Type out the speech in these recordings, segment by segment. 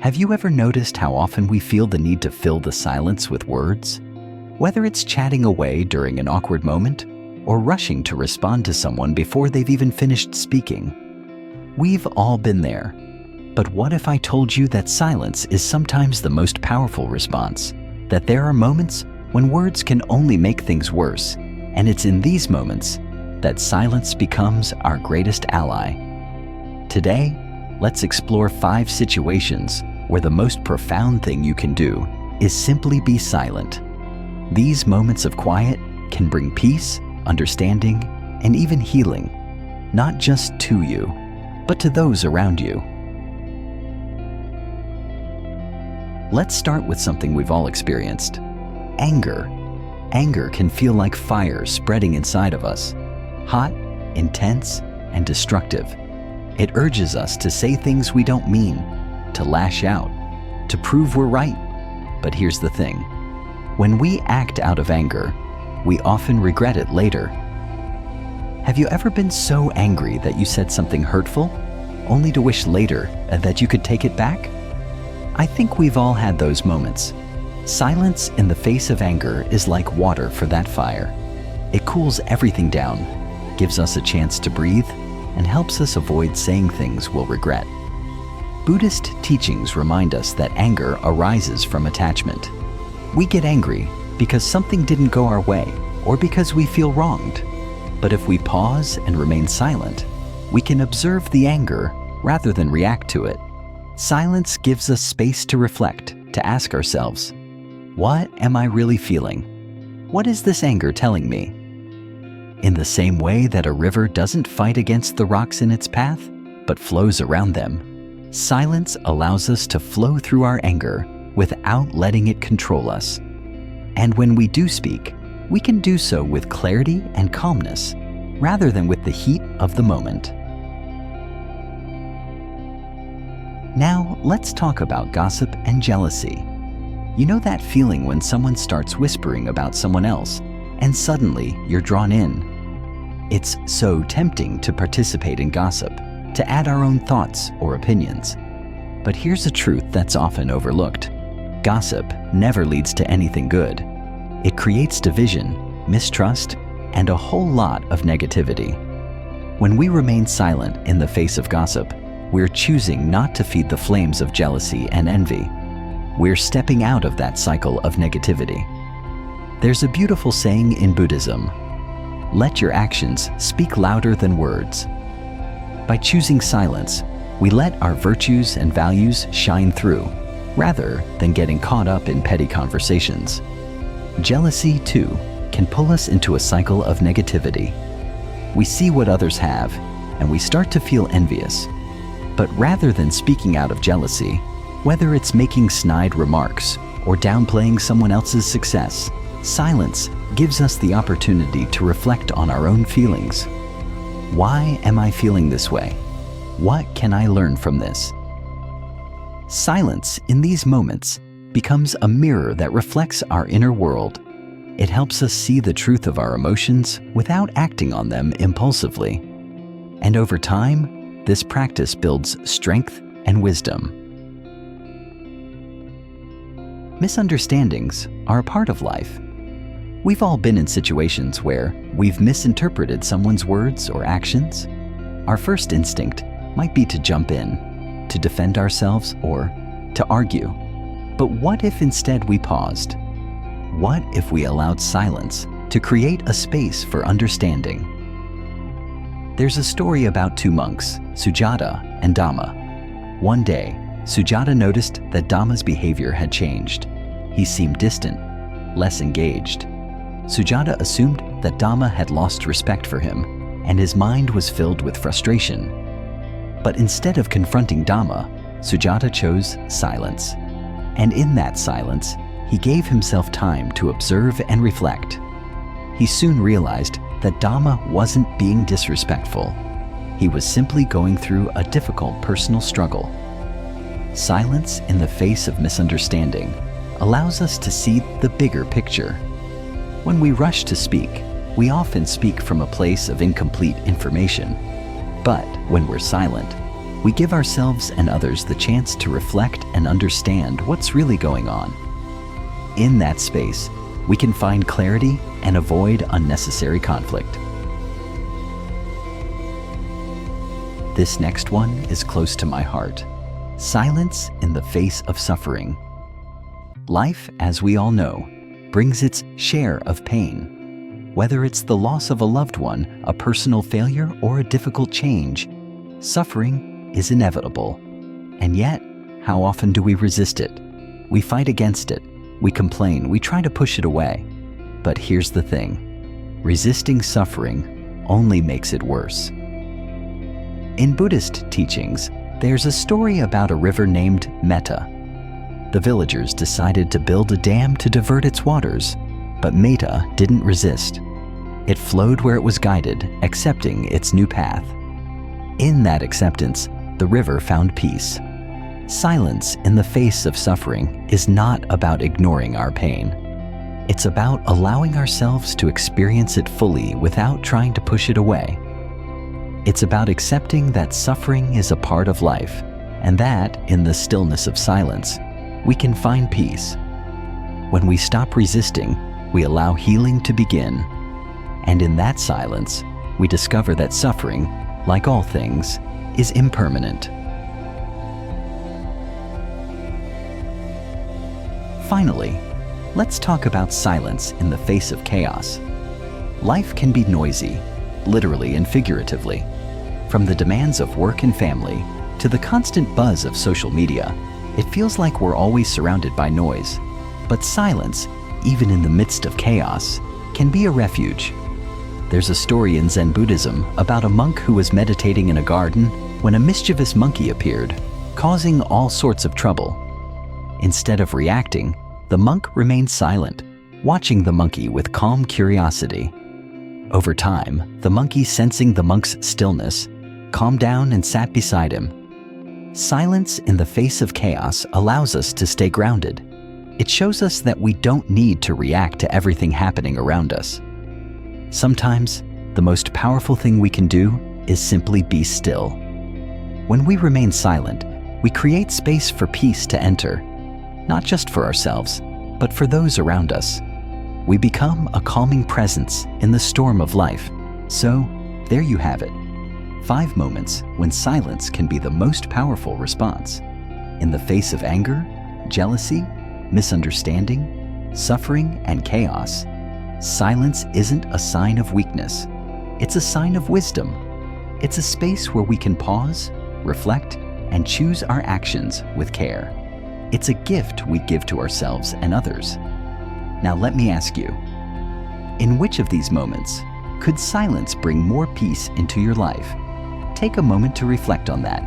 Have you ever noticed how often we feel the need to fill the silence with words? Whether it's chatting away during an awkward moment or rushing to respond to someone before they've even finished speaking. We've all been there. But what if I told you that silence is sometimes the most powerful response? That there are moments when words can only make things worse, and it's in these moments that silence becomes our greatest ally. Today, let's explore 5 situations where the most profound thing you can do is simply be silent. These moments of quiet can bring peace, understanding, and even healing, not just to you, but to those around you. Let's start with something we've all experienced: anger. Anger can feel like fire spreading inside of us, hot, intense, and destructive. It urges us to say things we don't mean, to lash out, to prove we're right. But here's the thing: when we act out of anger, we often regret it later. Have you ever been so angry that you said something hurtful, only to wish later that you could take it back? I think we've all had those moments. Silence in the face of anger is like water for that fire. It cools everything down, gives us a chance to breathe, and helps us avoid saying things we'll regret. Buddhist teachings remind us that anger arises from attachment. We get angry because something didn't go our way or because we feel wronged. But if we pause and remain silent, we can observe the anger rather than react to it. Silence gives us space to reflect, to ask ourselves, what am I really feeling? What is this anger telling me? In the same way that a river doesn't fight against the rocks in its path, but flows around them, silence allows us to flow through our anger without letting it control us. And when we do speak, we can do so with clarity and calmness, rather than with the heat of the moment. Now, let's talk about gossip and jealousy. You know that feeling when someone starts whispering about someone else, and suddenly you're drawn in? It's so tempting to participate in gossip, to add our own thoughts or opinions. But here's a truth that's often overlooked. Gossip never leads to anything good. It creates division, mistrust, and a whole lot of negativity. When we remain silent in the face of gossip, we're choosing not to feed the flames of jealousy and envy. We're stepping out of that cycle of negativity. There's a beautiful saying in Buddhism: let your actions speak louder than words. By choosing silence, we let our virtues and values shine through, rather than getting caught up in petty conversations. Jealousy, too, can pull us into a cycle of negativity. We see what others have, and we start to feel envious. But rather than speaking out of jealousy, whether it's making snide remarks or downplaying someone else's success, silence gives us the opportunity to reflect on our own feelings. Why am I feeling this way? What can I learn from this? Silence in these moments becomes a mirror that reflects our inner world. It helps us see the truth of our emotions without acting on them impulsively. And over time, this practice builds strength and wisdom. Misunderstandings are a part of life. We've all been in situations where we've misinterpreted someone's words or actions. Our first instinct might be to jump in, to defend ourselves, or to argue. But what if instead we paused? What if we allowed silence to create a space for understanding? There's a story about 2 monks, Sujata and Dhamma. One day, Sujata noticed that Dhamma's behavior had changed. He seemed distant, less engaged. Sujata assumed that Dhamma had lost respect for him, and his mind was filled with frustration. But instead of confronting Dhamma, Sujata chose silence. And in that silence, he gave himself time to observe and reflect. He soon realized that Dhamma wasn't being disrespectful. He was simply going through a difficult personal struggle. Silence in the face of misunderstanding allows us to see the bigger picture. When we rush to speak, we often speak from a place of incomplete information. But when we're silent, we give ourselves and others the chance to reflect and understand what's really going on. In that space, we can find clarity and avoid unnecessary conflict. This next one is close to my heart. Silence in the face of suffering. Life, as we all know, brings its share of pain. Whether it's the loss of a loved one, a personal failure, or a difficult change, suffering is inevitable. And yet, how often do we resist it? We fight against it. We complain. We try to push it away. But here's the thing. Resisting suffering only makes it worse. In Buddhist teachings, there's a story about a river named Metta. The villagers decided to build a dam to divert its waters, but Metta didn't resist. It flowed where it was guided, accepting its new path. In that acceptance, the river found peace. Silence in the face of suffering is not about ignoring our pain. It's about allowing ourselves to experience it fully without trying to push it away. It's about accepting that suffering is a part of life, and that, in the stillness of silence, we can find peace. When we stop resisting, we allow healing to begin. And in that silence, we discover that suffering, like all things, is impermanent. Finally, let's talk about silence in the face of chaos. Life can be noisy, literally and figuratively. From the demands of work and family to the constant buzz of social media, it feels like we're always surrounded by noise. But silence, even in the midst of chaos, can be a refuge. There's a story in Zen Buddhism about a monk who was meditating in a garden when a mischievous monkey appeared, causing all sorts of trouble. Instead of reacting, the monk remained silent, watching the monkey with calm curiosity. Over time, the monkey, sensing the monk's stillness, calmed down and sat beside him. Silence in the face of chaos allows us to stay grounded. It shows us that we don't need to react to everything happening around us. Sometimes, the most powerful thing we can do is simply be still. When we remain silent, we create space for peace to enter, not just for ourselves, but for those around us. We become a calming presence in the storm of life. So, there you have it. 5 moments when silence can be the most powerful response. In the face of anger, jealousy, misunderstanding, suffering, and chaos, silence isn't a sign of weakness. It's a sign of wisdom. It's a space where we can pause, reflect, and choose our actions with care. It's a gift we give to ourselves and others. Now let me ask you, in which of these moments could silence bring more peace into your life? Take a moment to reflect on that.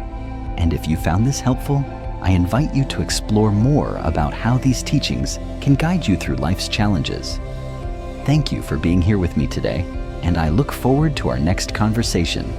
And if you found this helpful, I invite you to explore more about how these teachings can guide you through life's challenges. Thank you for being here with me today, and I look forward to our next conversation.